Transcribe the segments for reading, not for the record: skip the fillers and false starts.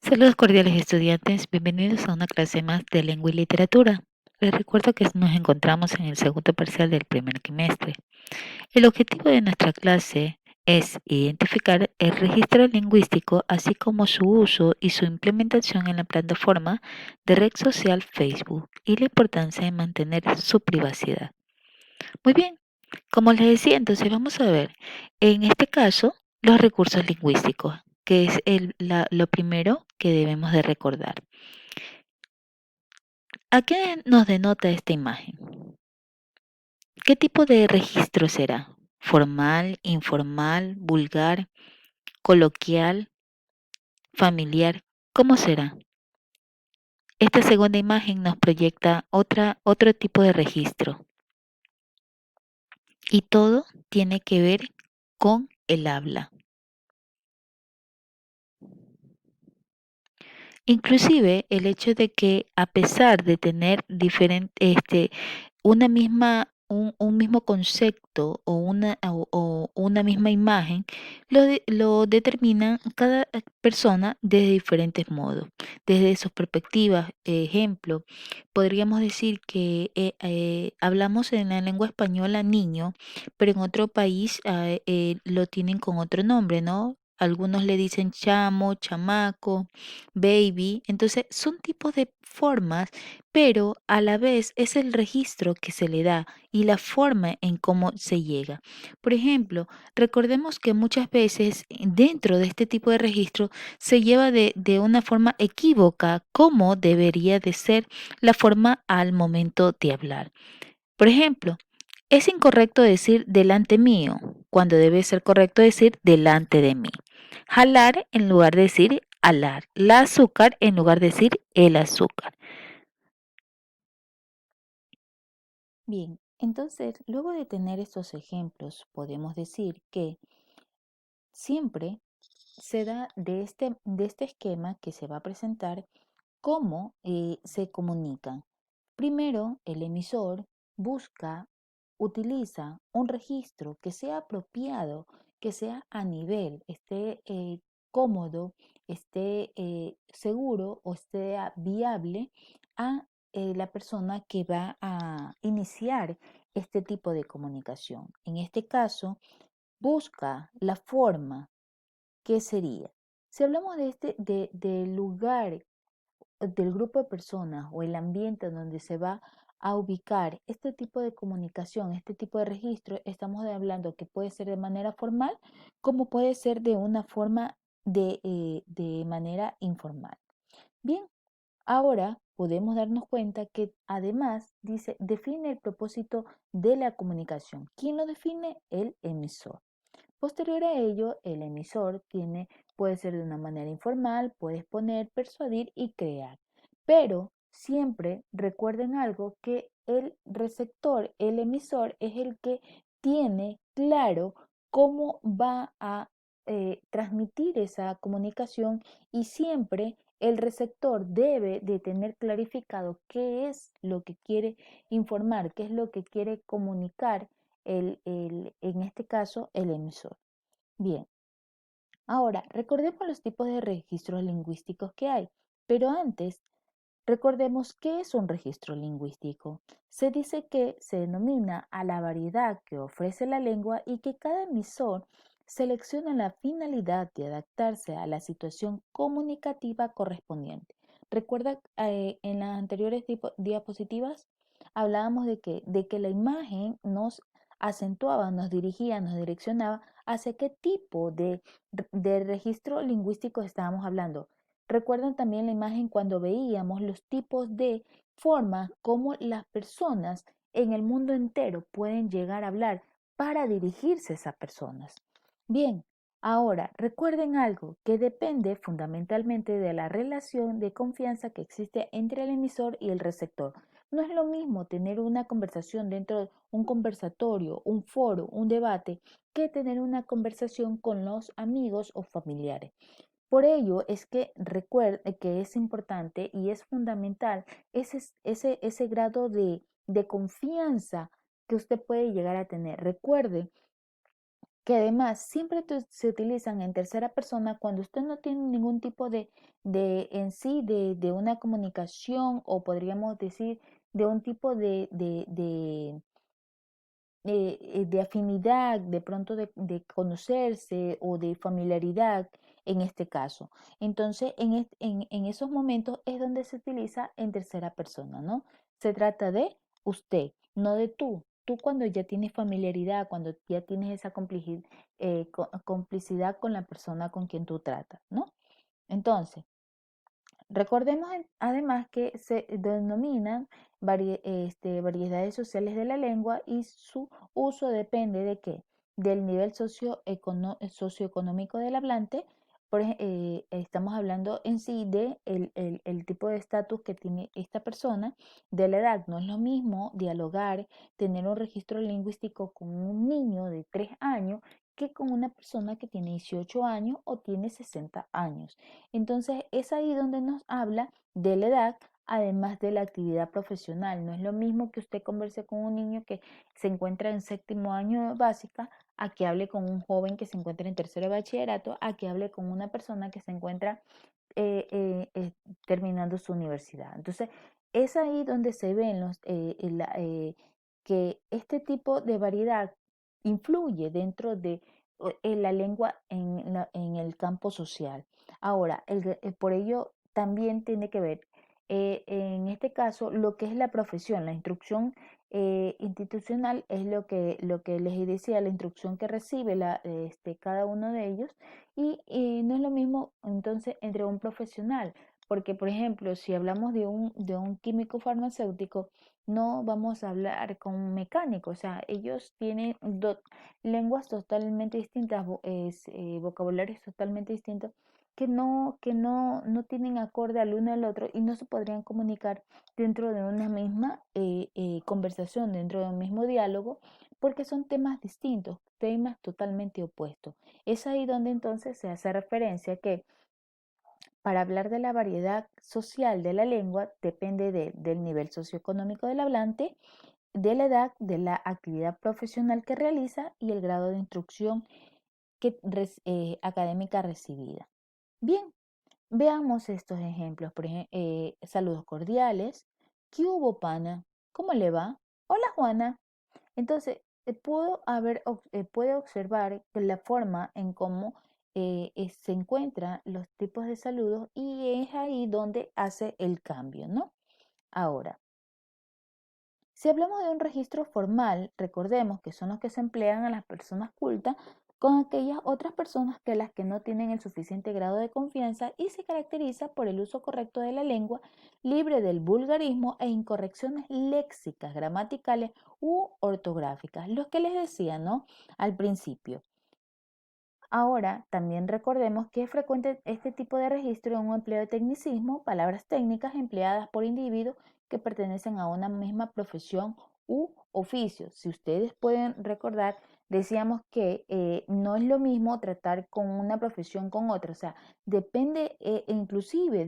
Saludos cordiales estudiantes, bienvenidos a una clase más de lengua y literatura. Les recuerdo que nos encontramos en el segundo parcial del primer trimestre. El objetivo de nuestra clase es identificar el registro lingüístico, así como su uso y su implementación en la plataforma de red social Facebook y la importancia de mantener su privacidad. Muy bien, como les decía, entonces vamos a ver, en este caso, los recursos lingüísticos, que es lo primero que debemos de recordar. ¿A qué nos denota esta imagen? ¿Qué tipo de registro será? ¿Formal, informal, vulgar, coloquial, familiar? ¿Cómo será? Esta segunda imagen nos proyecta otro tipo de registro y todo tiene que ver con el habla. Inclusive el hecho de que a pesar de tener un mismo concepto o una misma imagen, lo determina cada persona de diferentes modos, desde sus perspectivas. Ejemplo, podríamos decir que hablamos en la lengua española niño, pero en otro país lo tienen con otro nombre, ¿no? Algunos le dicen chamo, chamaco, baby. Entonces, son tipos de formas, pero a la vez es el registro que se le da y la forma en cómo se llega. Por ejemplo, recordemos que muchas veces dentro de este tipo de registro se lleva de una forma equívoca como debería de ser la forma al momento de hablar. Por ejemplo, es incorrecto decir delante mío, cuando debe ser correcto decir delante de mí. Jalar en lugar de decir alar. La azúcar en lugar de decir el azúcar. Bien, entonces, luego de tener estos ejemplos, podemos decir que siempre se da de este esquema que se va a presentar cómo se comunican. Primero, el emisor busca, utiliza un registro que sea apropiado, que sea a nivel, esté cómodo, esté seguro o esté viable a la persona que va a iniciar este tipo de comunicación. En este caso, busca la forma que sería. Si hablamos del lugar del grupo de personas o el ambiente donde se va a ubicar este tipo de comunicación, este tipo de registro, estamos hablando que puede ser de manera formal como puede ser de una forma de manera informal. Bien, ahora podemos darnos cuenta que además dice, define el propósito de la comunicación. ¿Quién lo define? El emisor. Posterior a ello, el emisor puede ser de una manera informal, puede exponer, persuadir y crear. Pero siempre recuerden algo que el receptor, el emisor, es el que tiene claro cómo va a transmitir esa comunicación y siempre el receptor debe de tener clarificado qué es lo que quiere informar, qué es lo que quiere comunicar en este caso, el emisor. Bien, ahora recordemos los tipos de registros lingüísticos que hay, pero antes recordemos qué es un registro lingüístico. Se dice que se denomina a la variedad que ofrece la lengua y que cada emisor selecciona la finalidad de adaptarse a la situación comunicativa correspondiente. Recuerda, en las anteriores diapositivas hablábamos de que la imagen nos acentuaba, nos dirigía, nos direccionaba hacia qué tipo de registro lingüístico estábamos hablando. Recuerdan también la imagen cuando veíamos los tipos de formas como las personas en el mundo entero pueden llegar a hablar para dirigirse a esas personas. Bien, ahora recuerden algo que depende fundamentalmente de la relación de confianza que existe entre el emisor y el receptor. No es lo mismo tener una conversación dentro de un conversatorio, un foro, un debate, que tener una conversación con los amigos o familiares. Por ello es que recuerde que es importante y es fundamental ese grado de confianza que usted puede llegar a tener. Recuerde que además siempre se utilizan en tercera persona cuando usted no tiene ningún tipo de en sí de una comunicación o podríamos decir de un tipo de afinidad, de pronto de conocerse o de familiaridad en este caso. Entonces, en esos momentos es donde se utiliza en tercera persona, ¿no? Se trata de usted, no de tú. Tú cuando ya tienes familiaridad, cuando ya tienes esa complicidad con la persona con quien tú tratas, ¿no? Entonces, recordemos además que se denominan variedades sociales de la lengua y su uso depende de qué? Del nivel socioeconómico del hablante. Estamos hablando en sí de el tipo de estatus que tiene esta persona, de la edad. No es lo mismo dialogar, tener un registro lingüístico con un niño de 3 años que con una persona que tiene 18 años o tiene 60 años. Entonces es ahí donde nos habla de la edad, además de la actividad profesional. No es lo mismo que usted converse con un niño que se encuentra en séptimo año de básica, a que hable con un joven que se encuentra en tercero de bachillerato, a que hable con una persona que se encuentra eh, eh, eh, terminando su universidad. Entonces, es ahí donde se ven que este tipo de variedad influye dentro de la lengua en el campo social. Ahora, por ello también tiene que ver, en este caso, lo que es la profesión, la instrucción institucional es lo que les decía, la instrucción que recibe cada uno de ellos y no es lo mismo entonces entre un profesional, porque por ejemplo, si hablamos de un químico farmacéutico, no vamos a hablar con un mecánico, o sea, ellos tienen lenguas totalmente distintas, vocabularios totalmente distintos, no tienen acorde al uno al otro y no se podrían comunicar dentro de una misma conversación, dentro de un mismo diálogo, porque son temas distintos, temas totalmente opuestos. Es ahí donde entonces se hace referencia que para hablar de la variedad social de la lengua depende del nivel socioeconómico del hablante, de la edad, de la actividad profesional que realiza y el grado de instrucción académica recibida. Bien, veamos estos ejemplos. Por ejemplo, saludos cordiales. ¿Qué hubo, pana? ¿Cómo le va? Hola, Juana. Entonces, puede observar la forma en cómo se encuentran los tipos de saludos y es ahí donde hace el cambio, ¿no? Ahora, si hablamos de un registro formal, recordemos que son los que se emplean a las personas cultas con aquellas otras personas que las que no tienen el suficiente grado de confianza y se caracteriza por el uso correcto de la lengua, libre del vulgarismo e incorrecciones léxicas, gramaticales u ortográficas. Los que les decía, ¿no? Al principio. Ahora, también recordemos que es frecuente este tipo de registro en un empleo de tecnicismo, palabras técnicas empleadas por individuos que pertenecen a una misma profesión u oficio. Si ustedes pueden recordar, decíamos que no es lo mismo tratar con una profesión con otra, o sea, depende inclusive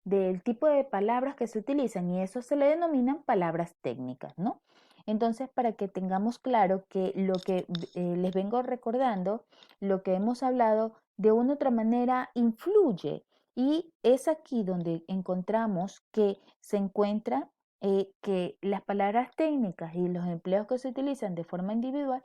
del tipo de palabras que se utilizan y eso se le denominan palabras técnicas, ¿no? Entonces, para que tengamos claro que lo que les vengo recordando, lo que hemos hablado de una u otra manera influye y es aquí donde encontramos que se encuentra que las palabras técnicas y los empleos que se utilizan de forma individual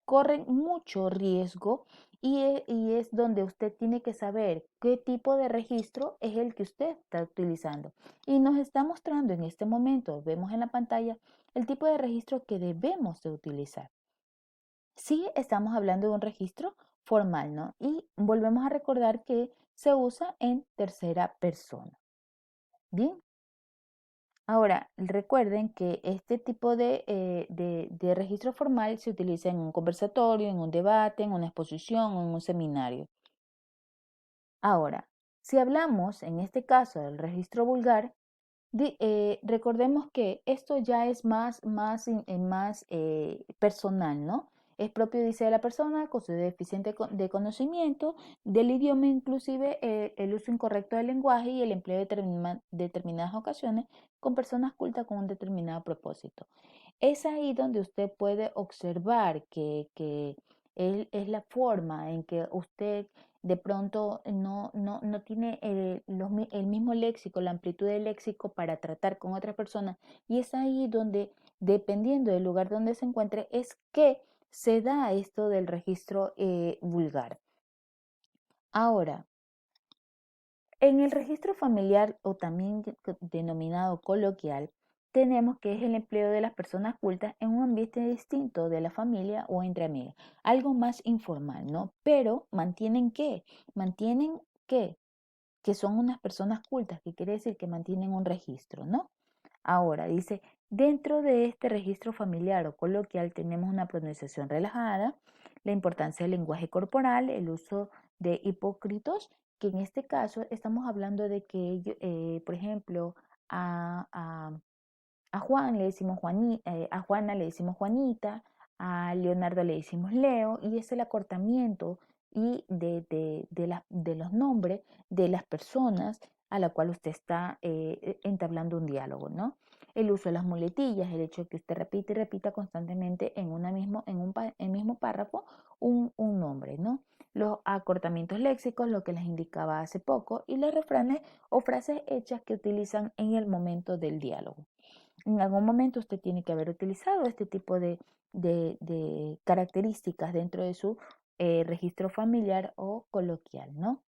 corren mucho riesgo y es donde usted tiene que saber qué tipo de registro es el que usted está utilizando. Y nos está mostrando en este momento, vemos en la pantalla, el tipo de registro que debemos de utilizar. Sí, estamos hablando de un registro formal, ¿no? Y volvemos a recordar que se usa en tercera persona. Bien, ahora recuerden que este tipo de registro formal se utiliza en un conversatorio, en un debate, en una exposición o en un seminario. Ahora, si hablamos en este caso del registro vulgar, recordemos que esto ya es más personal, ¿no? Es propio, dice, de la persona con su deficiente de conocimiento del idioma, inclusive el uso incorrecto del lenguaje y el empleo de determinadas ocasiones con personas cultas con un determinado propósito. Es ahí donde usted puede observar que es la forma en que usted de pronto no tiene el mismo léxico, la amplitud del léxico para tratar con otras personas. Y es ahí donde, dependiendo del lugar donde se encuentre, es que se da esto del registro vulgar. Ahora, en el registro familiar o también denominado coloquial, tenemos que es el empleo de las personas cultas en un ambiente distinto de la familia o entre amigos, algo más informal, ¿no? Pero mantienen qué, que son unas personas cultas, que quiere decir que mantienen un registro, ¿no? Ahora dice, dentro de este registro familiar o coloquial tenemos una pronunciación relajada, la importancia del lenguaje corporal, el uso de hipócritos, que en este caso estamos hablando de que, por ejemplo, a, a Juan le decimos a Juana le decimos Juanita, a Leonardo le decimos Leo, y es el acortamiento y de los nombres de las personas a la cual usted está entablando un diálogo, ¿no? El uso de las muletillas, el hecho de que usted repite y repita constantemente en mismo párrafo un nombre, ¿no? Los acortamientos léxicos, lo que les indicaba hace poco, y los refranes o frases hechas que utilizan en el momento del diálogo. En algún momento usted tiene que haber utilizado este tipo de características dentro de su registro familiar o coloquial, ¿no?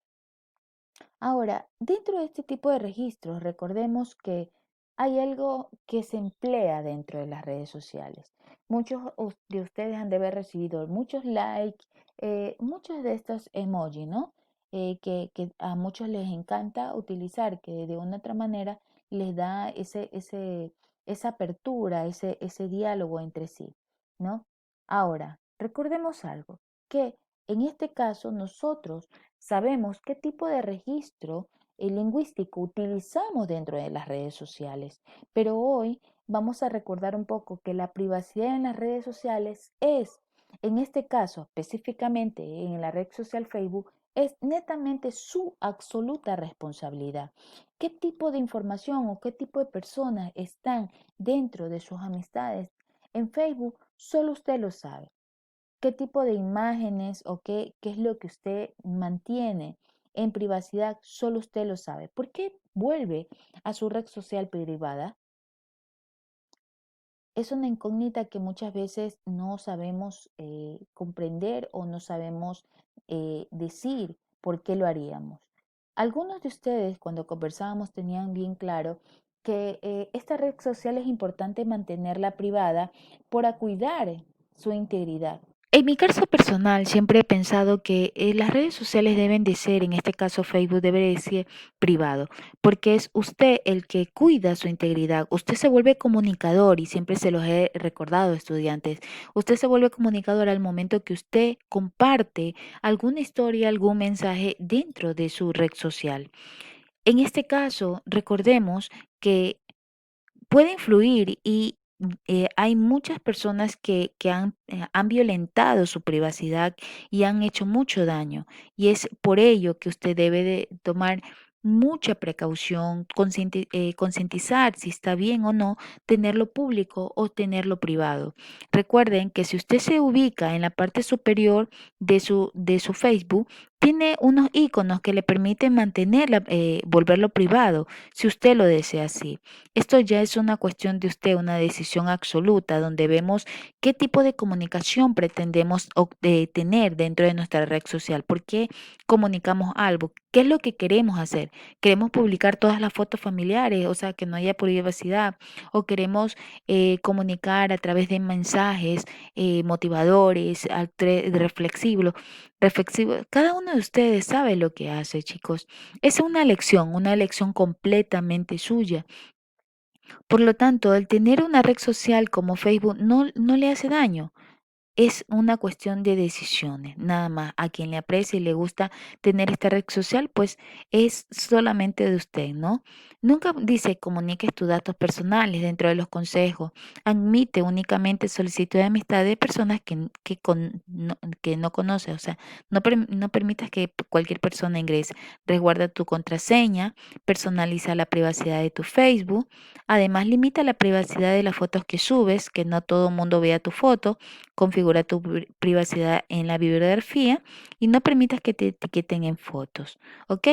Ahora, dentro de este tipo de registros, recordemos que hay algo que se emplea dentro de las redes sociales. Muchos de ustedes han de haber recibido muchos likes, muchos de estos emojis, ¿no? Que a muchos les encanta utilizar, que de una otra manera les da esa apertura, ese diálogo entre sí, ¿no? Ahora, recordemos algo, que en este caso nosotros sabemos qué tipo de registro lingüístico utilizamos dentro de las redes sociales, pero hoy vamos a recordar un poco que la privacidad en las redes sociales es, en este caso específicamente en la red social Facebook, es netamente su absoluta responsabilidad. ¿Qué tipo de información o qué tipo de personas están dentro de sus amistades en Facebook? Solo usted lo sabe. ¿Qué tipo de imágenes o qué es lo que usted mantiene en privacidad? Solo usted lo sabe. ¿Por qué vuelve a su red social privada? Es una incógnita que muchas veces no sabemos comprender o no sabemos decir por qué lo haríamos. Algunos de ustedes cuando conversábamos tenían bien claro que esta red social es importante mantenerla privada para cuidar su integridad. En mi caso personal, siempre he pensado que las redes sociales deben de ser, en este caso Facebook, debe de ser privado, porque es usted el que cuida su integridad. Usted se vuelve comunicador y siempre se los he recordado, estudiantes. Usted se vuelve comunicador al momento que usted comparte alguna historia, algún mensaje dentro de su red social. En este caso, recordemos que puede influir y hay muchas personas que han violentado su privacidad y han hecho mucho daño. Y es por ello que usted debe de tomar mucha precaución, concientizar si está bien o no tenerlo público o tenerlo privado. Recuerden que si usted se ubica en la parte superior de su Facebook, tiene unos iconos que le permiten volverlo privado, si usted lo desea así. Esto ya es una cuestión de usted, una decisión absoluta, donde vemos qué tipo de comunicación pretendemos tener dentro de nuestra red social, por qué comunicamos algo, qué es lo que queremos hacer. Queremos publicar todas las fotos familiares, o sea, que no haya privacidad, o queremos comunicar a través de mensajes motivadores, reflexivos. Cada uno de ustedes sabe lo que hace, chicos. Es una elección completamente suya. Por lo tanto, el tener una red social como Facebook no le hace daño. Es una cuestión de decisiones, nada más. A quien le aprecia y le gusta tener esta red social, pues es solamente de usted, ¿no? Nunca dice comuniques tus datos personales dentro de los consejos. Admite únicamente solicitud de amistad de personas que no conoces. O sea, no permitas que cualquier persona ingrese. Resguarda tu contraseña, personaliza la privacidad de tu Facebook. Además, limita la privacidad de las fotos que subes, que no todo el mundo vea tu foto. Configura asegura tu privacidad en la bibliografía y no permitas que te etiqueten en fotos, ¿ok?